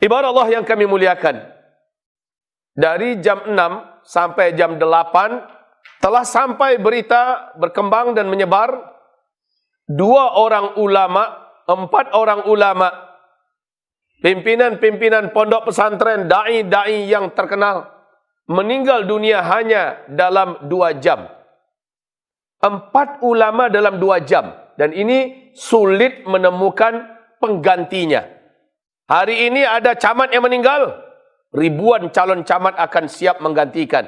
Ibarat Allah yang kami muliakan, dari jam 6 sampai jam 8 telah sampai berita berkembang dan menyebar 2 orang ulama, 4 orang ulama, pimpinan-pimpinan pondok pesantren, da'i-da'i yang terkenal meninggal dunia hanya dalam 2 jam. 4 ulama dalam 2 jam. Dan ini sulit menemukan penggantinya. Hari ini ada camat yang meninggal, ribuan calon camat akan siap menggantikan.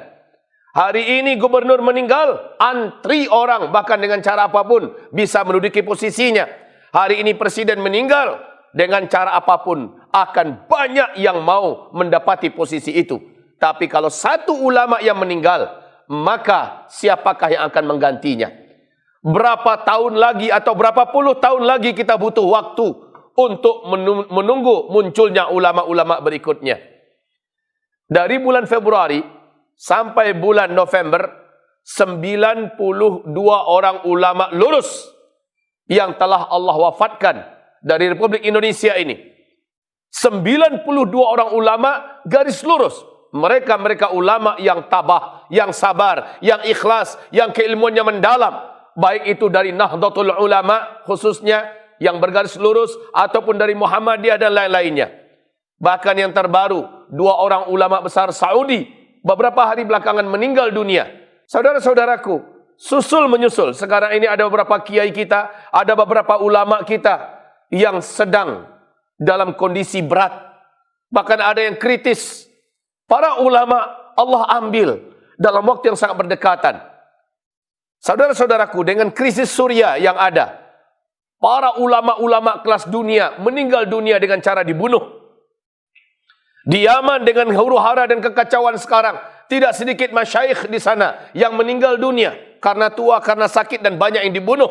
Hari ini gubernur meninggal, antri orang bahkan dengan cara apapun bisa menduduki posisinya. Hari ini presiden meninggal, dengan cara apapun akan banyak yang mau mendapati posisi itu. Tapi kalau satu ulama yang meninggal, maka siapakah yang akan menggantinya? Berapa tahun lagi atau berapa puluh tahun lagi kita butuh waktu untuk menunggu munculnya ulama-ulama berikutnya. Dari bulan Februari sampai bulan November, 92 orang ulama lurus yang telah Allah wafatkan dari Republik Indonesia ini. 92 orang ulama garis lurus. Mereka ulama yang tabah, yang sabar, yang ikhlas, yang keilmuannya mendalam. Baik itu dari Nahdlatul Ulama khususnya yang bergaris lurus, ataupun dari Muhammadiyah dan lain-lainnya. Bahkan yang terbaru, 2 orang ulama besar Saudi beberapa hari belakangan meninggal dunia. Saudara-saudaraku, susul menyusul. Sekarang ini ada beberapa kiai kita, ada beberapa ulama kita yang sedang dalam kondisi berat. Bahkan ada yang kritis. Para ulama Allah ambil dalam waktu yang sangat berdekatan. Saudara-saudaraku, dengan krisis Suriah yang ada, para ulama-ulama kelas dunia meninggal dunia dengan cara dibunuh. Di Yaman dengan huru-hara dan kekacauan sekarang, tidak sedikit masyayikh di sana yang meninggal dunia karena tua, karena sakit, dan banyak yang dibunuh.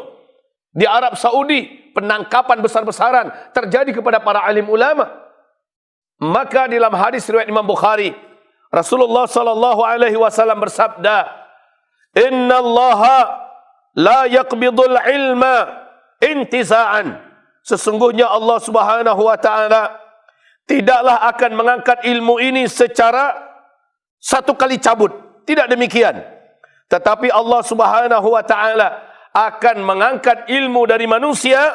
Di Arab Saudi, penangkapan besar-besaran terjadi kepada para alim ulama. Maka dalam hadis riwayat Imam Bukhari, Rasulullah sallallahu alaihi wasallam bersabda, "Innallaha la yaqbidul ilma intiza'an." Sesungguhnya Allah Subhanahu wa taala tidaklah akan mengangkat ilmu ini secara satu kali cabut. Tidak demikian. Tetapi Allah Subhanahu wa taala akan mengangkat ilmu dari manusia,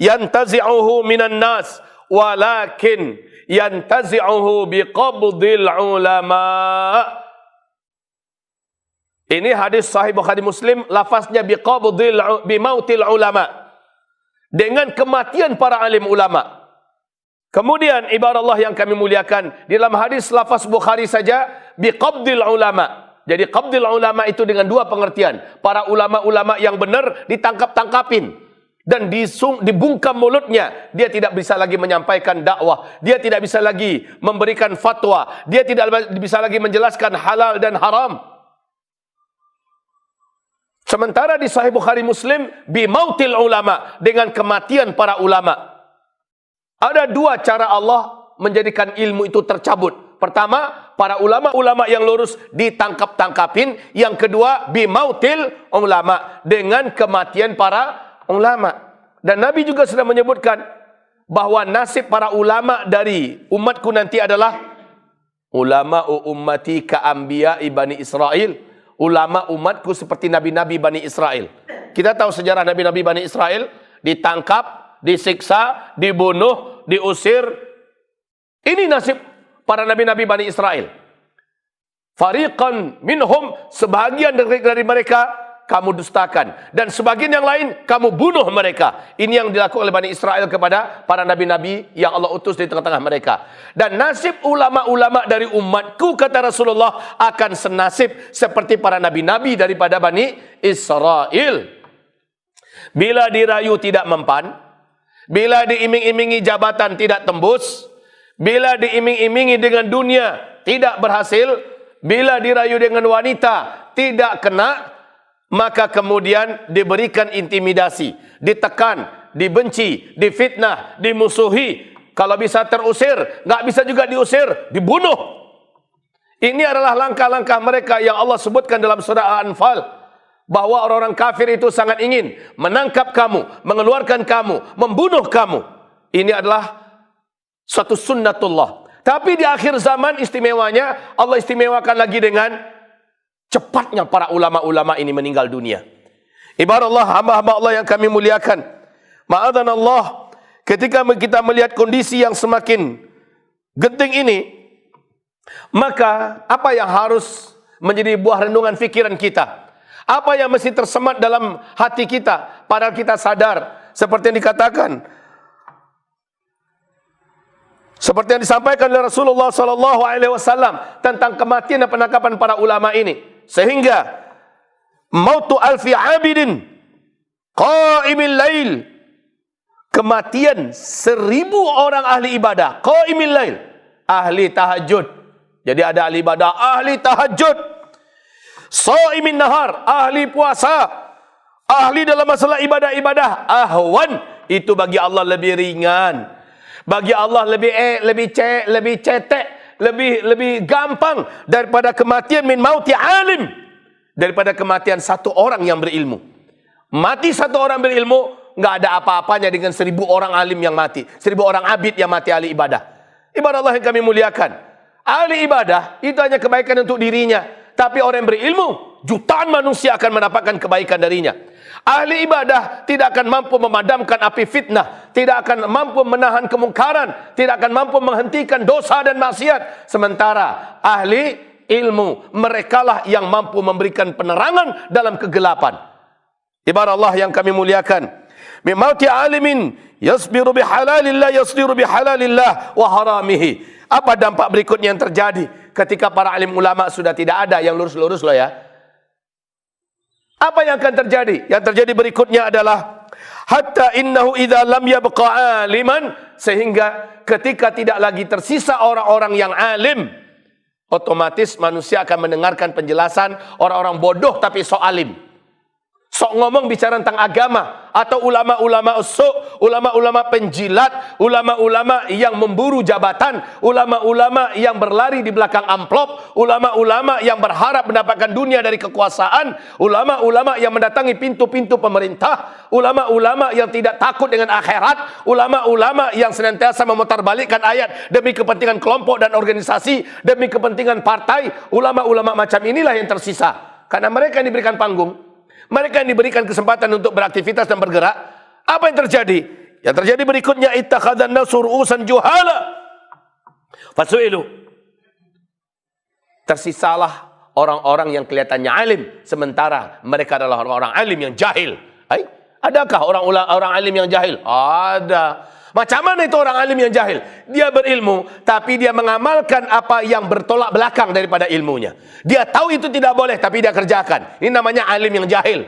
yantazi'uhu minan nas walakin yantazi'uhu biqabdil ulama. Ini hadis sahih Bukhari Muslim, lafaznya bimautil ulama, dengan kematian para alim ulama. Kemudian ibarat Allah yang kami muliakan, di dalam hadis lafaz Bukhari saja biqabdil ulama. Jadi qabdil ulama itu dengan 2 pengertian. Para ulama-ulama yang benar ditangkap-tangkapin dan dibungkam mulutnya. Dia tidak bisa lagi menyampaikan dakwah, dia tidak bisa lagi memberikan fatwa, dia tidak bisa lagi menjelaskan halal dan haram. Sementara di Sahih Bukhari Muslim, bimautil ulama, dengan kematian para ulama. Ada 2 cara Allah menjadikan ilmu itu tercabut. Pertama, para ulama-ulama yang lurus ditangkap-tangkapin. Yang kedua, bimautil ulama, dengan kematian para ulama. Dan Nabi juga sudah menyebutkan bahwa nasib para ulama dari umatku nanti adalah ulama'u ummati ka'ambiya'i Bani Israel. Ulama umatku seperti nabi-nabi Bani Israel. Kita tahu sejarah nabi-nabi Bani Israel, ditangkap, disiksa, dibunuh, diusir. Ini nasib para nabi-nabi Bani Israel. Fariqan minhum, sebahagian dari mereka kamu dustakan, dan sebagian yang lain kamu bunuh mereka. Ini yang dilakukan oleh Bani Israel kepada para nabi-nabi yang Allah utus di tengah-tengah mereka. Dan nasib ulama-ulama dari umatku, kata Rasulullah, akan senasib seperti para nabi-nabi daripada Bani Israel. Bila dirayu tidak mempan, bila diiming-imingi jabatan tidak tembus, bila diiming-imingi dengan dunia tidak berhasil, bila dirayu dengan wanita tidak kena, maka kemudian diberikan intimidasi, ditekan, dibenci, difitnah, dimusuhi. Kalau bisa terusir, nggak bisa juga diusir, dibunuh. Ini adalah langkah-langkah mereka yang Allah sebutkan dalam surah Al-Anfal, bahwa orang-orang kafir itu sangat ingin menangkap kamu, mengeluarkan kamu, membunuh kamu. Ini adalah Suatu sunnatullah. Tapi di akhir zaman istimewanya, Allah istimewakan lagi dengan cepatnya para ulama-ulama ini meninggal dunia. Ibarat Allah, hamba-hamba Allah yang kami muliakan. Ma'adhanallah, ketika kita melihat kondisi yang semakin genting ini, maka apa yang harus menjadi buah renungan fikiran kita? Apa yang mesti tersemat dalam hati kita? Padahal kita sadar, seperti yang dikatakan, seperti yang disampaikan oleh Rasulullah SAW tentang kematian dan penangkapan para ulama ini. Sehingga mautu alfi abidin qaimil lail, kematian 1000 orang ahli ibadah, qaimil lail, ahli tahajud. Jadi ada ahli ibadah, ahli tahajud. Shaimin nahar, ahli puasa, ahli dalam masalah ibadah-ibadah. Ahwan, itu bagi Allah lebih ringan. Bagi Allah lebih cetek, lebih gampang daripada kematian min mauti alim, daripada kematian satu orang yang berilmu. Mati satu orang berilmu nggak ada apa-apanya dengan 1000 orang alim yang mati, 1000 orang abid yang mati ahli ibadah. Ibadah Allah yang kami muliakan, ahli ibadah itu hanya kebaikan untuk dirinya. Tapi orang yang berilmu, jutaan manusia akan mendapatkan kebaikan darinya. Ahli ibadah tidak akan mampu memadamkan api fitnah, tidak akan mampu menahan kemungkaran, tidak akan mampu menghentikan dosa dan maksiat. Sementara ahli ilmu, merekalah yang mampu memberikan penerangan dalam kegelapan. Ibarat Allah yang kami muliakan, mimauti alimin yasbiru bihalalillah yasbiru bihalalillah wa haramihi. Apa dampak berikutnya yang terjadi ketika para alim ulama sudah tidak ada, yang lurus-lurus loh ya? Apa yang akan terjadi? Yang terjadi berikutnya adalah hatta innahu idza lam yabqa aliman, sehingga ketika tidak lagi tersisa orang-orang yang alim, otomatis manusia akan mendengarkan penjelasan orang-orang bodoh tapi sok alim. Sok ngomong bicara tentang agama, atau ulama-ulama usuk, ulama-ulama penjilat, ulama-ulama yang memburu jabatan, ulama-ulama yang berlari di belakang amplop, ulama-ulama yang berharap mendapatkan dunia dari kekuasaan, ulama-ulama yang mendatangi pintu-pintu pemerintah, ulama-ulama yang tidak takut dengan akhirat, ulama-ulama yang senantiasa memutarbalikkan ayat demi kepentingan kelompok dan organisasi, demi kepentingan partai. Ulama-ulama macam inilah yang tersisa, karena mereka yang diberikan panggung, mereka yang diberikan kesempatan untuk beraktivitas dan bergerak. Apa yang terjadi? Yang terjadi berikutnya, ittakhadhan nasu ru'usan juhala fasu'ilu. Tersisalah orang-orang yang kelihatannya alim, sementara mereka adalah orang-orang alim yang jahil. Adakah orang alim yang jahil? Ada. Macam mana itu orang alim yang jahil? Dia berilmu, tapi dia mengamalkan apa yang bertolak belakang daripada ilmunya. Dia tahu itu tidak boleh, tapi dia kerjakan. Ini namanya alim yang jahil.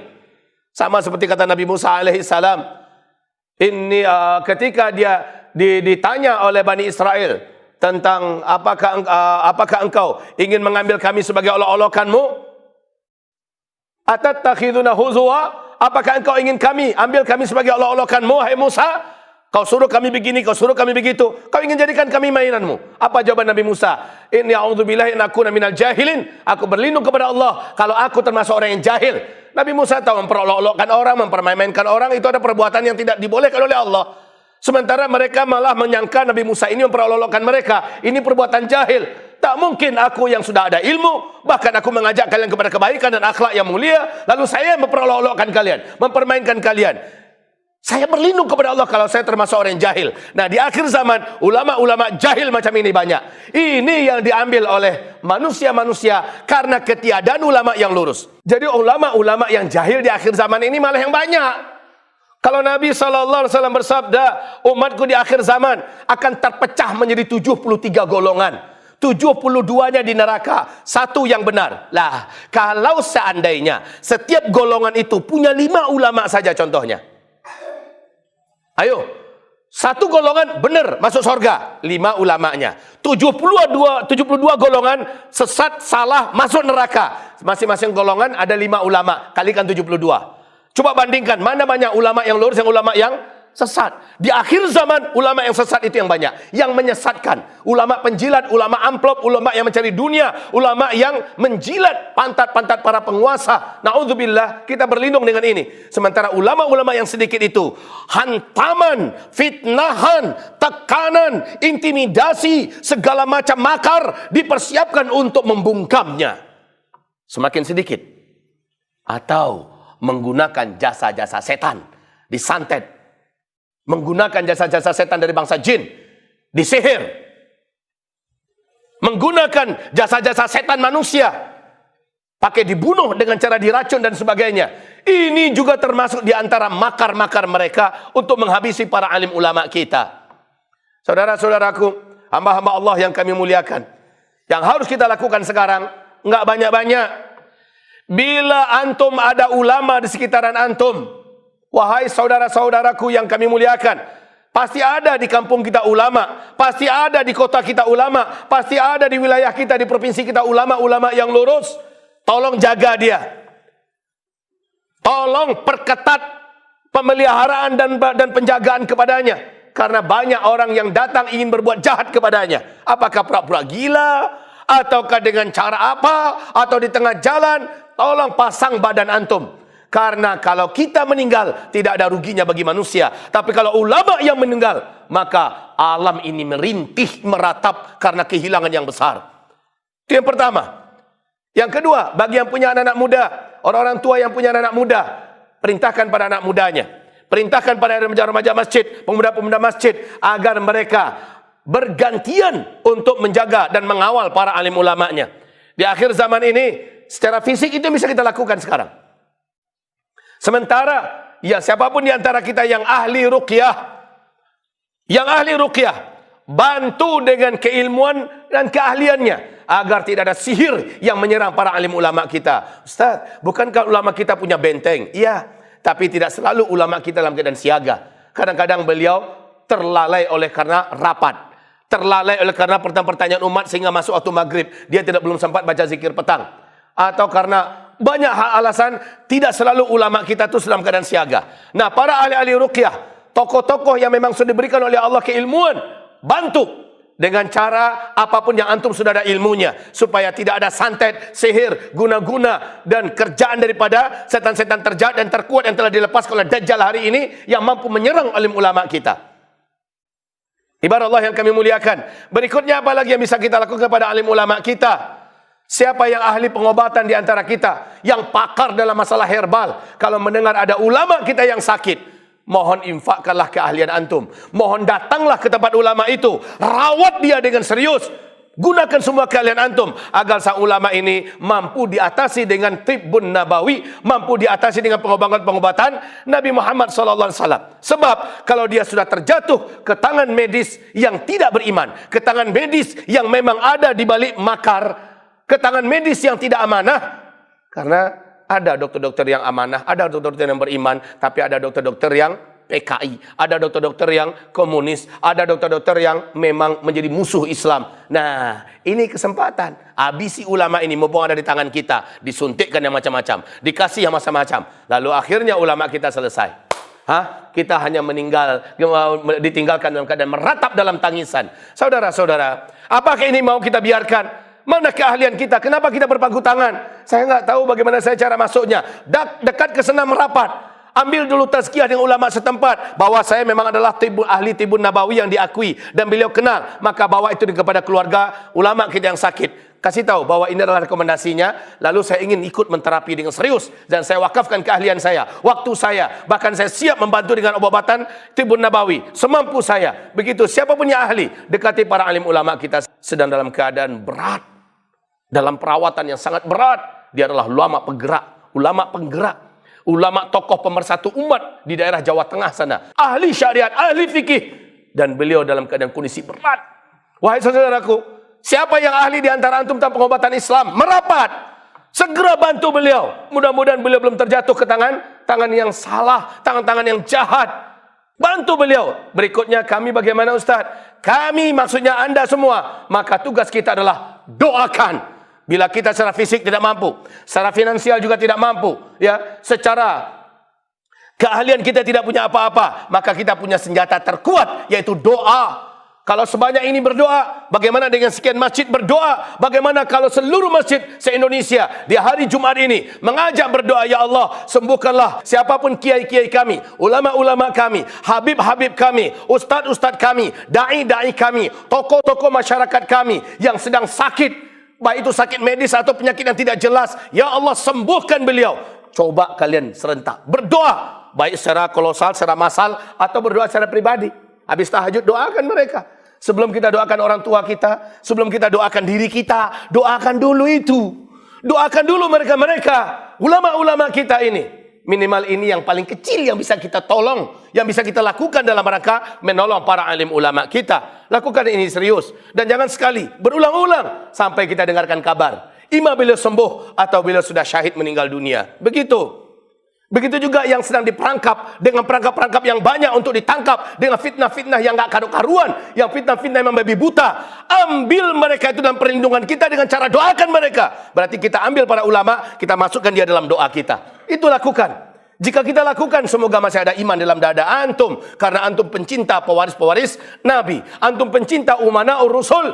Sama seperti kata Nabi Musa alaihissalam. Ini ketika dia ditanya oleh Bani Israel tentang apakah engkau ingin mengambil kami sebagai olok-olokanmu? Atattakhiduna huzwa? Apakah engkau ingin ambil kami sebagai olok-olokanmu, hai Musa? Kau suruh kami begini, kau suruh kami begitu. Kau ingin jadikan kami mainanmu. Apa jawaban Nabi Musa? Inni a'udzubillahi an akuna minal jahilin. Aku berlindung kepada Allah kalau aku termasuk orang yang jahil. Nabi Musa tahu memperolok-olokkan orang, mempermainkan orang, itu ada perbuatan yang tidak dibolehkan oleh Allah. Sementara mereka malah menyangka Nabi Musa ini memperolok-olokkan mereka. Ini perbuatan jahil. Tak mungkin aku yang sudah ada ilmu, bahkan aku mengajak kalian kepada kebaikan dan akhlak yang mulia, lalu saya memperolok-olokkan kalian, mempermainkan kalian. Saya berlindung kepada Allah kalau saya termasuk orang yang jahil. Nah, di akhir zaman, ulama-ulama jahil macam ini banyak. Ini yang diambil oleh manusia-manusia karena ketiadaan ulama yang lurus. Jadi ulama-ulama yang jahil di akhir zaman ini malah yang banyak. Kalau Nabi SAW bersabda, umatku di akhir zaman akan terpecah menjadi 73 golongan. 72-nya di neraka, 1 yang benar. Lah, kalau seandainya setiap golongan itu punya 5 ulama saja contohnya. Ayo, 1 golongan benar masuk surga, 5 ulamanya. 72 golongan sesat, salah, masuk neraka. Masing-masing golongan ada 5 ulama, kalikan 72. Coba bandingkan, mana banyak ulama yang lurus, yang ulama yang sesat. Di akhir zaman, ulama yang sesat itu yang banyak. Yang menyesatkan. Ulama penjilat, ulama amplop, ulama yang mencari dunia, ulama yang menjilat pantat-pantat para penguasa. Na'udzubillah, kita berlindung dengan ini. Sementara ulama-ulama yang sedikit itu, hantaman, fitnahan, tekanan, intimidasi, segala macam makar dipersiapkan untuk membungkamnya. Semakin sedikit. Atau menggunakan jasa-jasa setan, disantet. Menggunakan jasa-jasa setan dari bangsa jin, disihir. Menggunakan jasa-jasa setan manusia, pakai dibunuh dengan cara diracun dan sebagainya. Ini juga termasuk di antara makar-makar mereka untuk menghabisi para alim ulama kita. Saudara-saudaraku, hamba-hamba Allah yang kami muliakan, yang harus kita lakukan sekarang, enggak banyak-banyak. Bila antum ada ulama di sekitaran antum, wahai saudara-saudaraku yang kami muliakan, pasti ada di kampung kita ulama, pasti ada di kota kita ulama, pasti ada di wilayah kita, di provinsi kita ulama-ulama yang lurus. Tolong jaga dia. Tolong perketat pemeliharaan dan penjagaan kepadanya. Karena banyak orang yang datang ingin berbuat jahat kepadanya. Apakah pura-pura gila? Ataukah dengan cara apa? Atau di tengah jalan? Tolong pasang badan antum. Karena kalau kita meninggal, tidak ada ruginya bagi manusia. Tapi kalau ulama yang meninggal, maka alam ini merintih, meratap karena kehilangan yang besar. Itu yang pertama. Yang kedua, bagi yang punya anak-anak muda, orang-orang tua yang punya anak-anak muda, perintahkan pada anak mudanya. Perintahkan pada remaja-remaja masjid, pemuda-pemuda masjid, agar mereka bergantian untuk menjaga dan mengawal para alim ulamanya. Di akhir zaman ini, secara fisik itu bisa kita lakukan sekarang. Sementara, ya siapapun di antara kita yang ahli ruqyah, bantu dengan keilmuan dan keahliannya, agar tidak ada sihir yang menyerang para alim ulama kita. Ustaz, bukankah ulama kita punya benteng? Iya, tapi tidak selalu ulama kita dalam keadaan siaga. Kadang-kadang beliau terlalai oleh karena rapat, terlalai oleh karena pertanyaan umat sehingga masuk waktu maghrib, dia belum sempat baca zikir petang. Atau karena banyak alasan, tidak selalu ulama kita itu dalam keadaan siaga. Nah, para ahli-ahli ruqyah, tokoh-tokoh yang memang sudah diberikan oleh Allah keilmuan, bantu dengan cara apapun yang antum sudah ada ilmunya, supaya tidak ada santet, sihir, guna-guna dan kerjaan daripada setan-setan terjahat dan terkuat yang telah dilepas oleh Dajjal hari ini, yang mampu menyerang alim ulama kita. Ibarat Allah yang kami muliakan. Berikutnya apa lagi yang bisa kita lakukan kepada alim ulama kita? Siapa yang ahli pengobatan di antara kita, yang pakar dalam masalah herbal, kalau mendengar ada ulama kita yang sakit, mohon infakkanlah keahlian antum. Mohon datanglah ke tempat ulama itu, rawat dia dengan serius. Gunakan semua keahlian antum agar sang ulama ini mampu diatasi dengan tibbun nabawi, mampu diatasi dengan pengobatan Nabi Muhammad SAW. Sebab kalau dia sudah terjatuh ke tangan medis yang tidak beriman, ke tangan medis yang memang ada di balik makar, ke tangan medis yang tidak amanah. Karena ada dokter-dokter yang amanah, ada dokter-dokter yang beriman, tapi ada dokter-dokter yang PKI, ada dokter-dokter yang komunis, ada dokter-dokter yang memang menjadi musuh Islam. Nah, ini kesempatan. Habisi ulama ini, mumpung ada di tangan kita, disuntikkan yang macam-macam, dikasih yang macam-macam. Lalu akhirnya ulama kita selesai. Kita hanya ditinggalkan dalam keadaan meratap dalam tangisan. Saudara-saudara, apakah ini mau kita biarkan? Mana keahlian kita? Kenapa kita berpangku tangan? Saya nggak tahu bagaimana saya cara masuknya. Dekat ke sana merapat. Ambil dulu tazkiyah dengan ulama setempat, bahwa saya memang adalah ahli tibun nabawi yang diakui dan beliau kenal. Maka bawa itu kepada keluarga ulama kita yang sakit. Kasih tahu bahwa ini adalah rekomendasinya. Lalu saya ingin ikut menterapi dengan serius, dan saya wakafkan keahlian saya, waktu saya, bahkan saya siap membantu dengan obatan tibun nabawi semampu saya. Begitu, siapapun yang ahli, dekati para alim ulama kita sedang dalam keadaan berat, dalam perawatan yang sangat berat. Dia adalah ulama penggerak, ulama tokoh pemersatu umat di daerah Jawa Tengah sana, ahli syariat, ahli fikih, dan beliau dalam keadaan kondisi berat. Wahai saudaraku, siapa yang ahli di antara antum tentang pengobatan Islam, merapat, segera bantu beliau. Mudah-mudahan beliau belum terjatuh ke tangan yang salah, tangan-tangan yang jahat. Bantu beliau. Berikutnya kami bagaimana Ustaz? Kami maksudnya Anda semua. Maka tugas kita adalah doakan. Bila kita secara fisik tidak mampu, secara finansial juga tidak mampu, ya, secara keahlian kita tidak punya apa-apa, maka kita punya senjata terkuat, yaitu doa. Kalau sebanyak ini berdoa, bagaimana dengan sekian masjid berdoa? Bagaimana kalau seluruh masjid se-Indonesia di hari Jumat ini mengajak berdoa, ya Allah, sembuhkanlah siapapun kiai-kiai kami, ulama-ulama kami, habib-habib kami, ustaz-ustaz kami, dai-dai kami, tokoh-tokoh masyarakat kami yang sedang sakit, baik itu sakit medis atau penyakit yang tidak jelas. Ya Allah, sembuhkan beliau. Coba kalian serentak berdoa, baik secara kolosal, secara massal, atau berdoa secara pribadi. Habis tahajud, doakan mereka. Sebelum kita doakan orang tua kita, sebelum kita doakan diri kita, doakan dulu itu. Doakan dulu mereka-mereka, ulama-ulama kita ini. Minimal ini yang paling kecil yang bisa kita tolong, yang bisa kita lakukan dalam rangka menolong para alim ulama kita. Lakukan ini serius. Dan jangan sekali, berulang-ulang sampai kita dengarkan kabar. Ima beliau sembuh atau beliau sudah syahid meninggal dunia. Begitu. Begitu juga yang sedang diperangkap dengan perangkap-perangkap yang banyak untuk ditangkap, dengan fitnah-fitnah yang gak karu-karuan, yang fitnah-fitnah yang membabi buta. Ambil mereka itu dalam perlindungan kita dengan cara doakan mereka. Berarti kita ambil para ulama, kita masukkan dia dalam doa kita. Itu lakukan. Jika kita lakukan, semoga masih ada iman dalam dada antum, karena antum pencinta pewaris-pewaris Nabi, antum pencinta umana'ur rusul.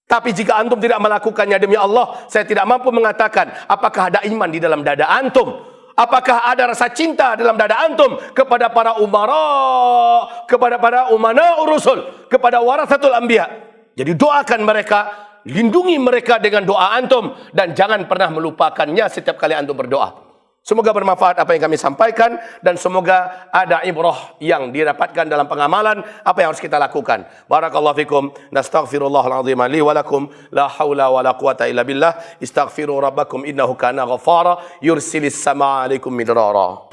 Tapi jika antum tidak melakukannya, demi Allah, saya tidak mampu mengatakan apakah ada iman di dalam dada antum. Apakah ada rasa cinta dalam dada antum kepada para umara, kepada para umana urusul, kepada warasatul anbiya. Jadi doakan mereka, lindungi mereka dengan doa antum, dan jangan pernah melupakannya setiap kali antum berdoa. Semoga bermanfaat apa yang kami sampaikan, dan semoga ada ibrah yang didapatkan dalam pengamalan apa yang harus kita lakukan. Barakallahu fikum. Nastaghfirullahal azim li wa lakum. La haula wa la quwata illa billah. Istaghfiru rabbakum innahu kana ghafara yursilis samaa alaikum midrara.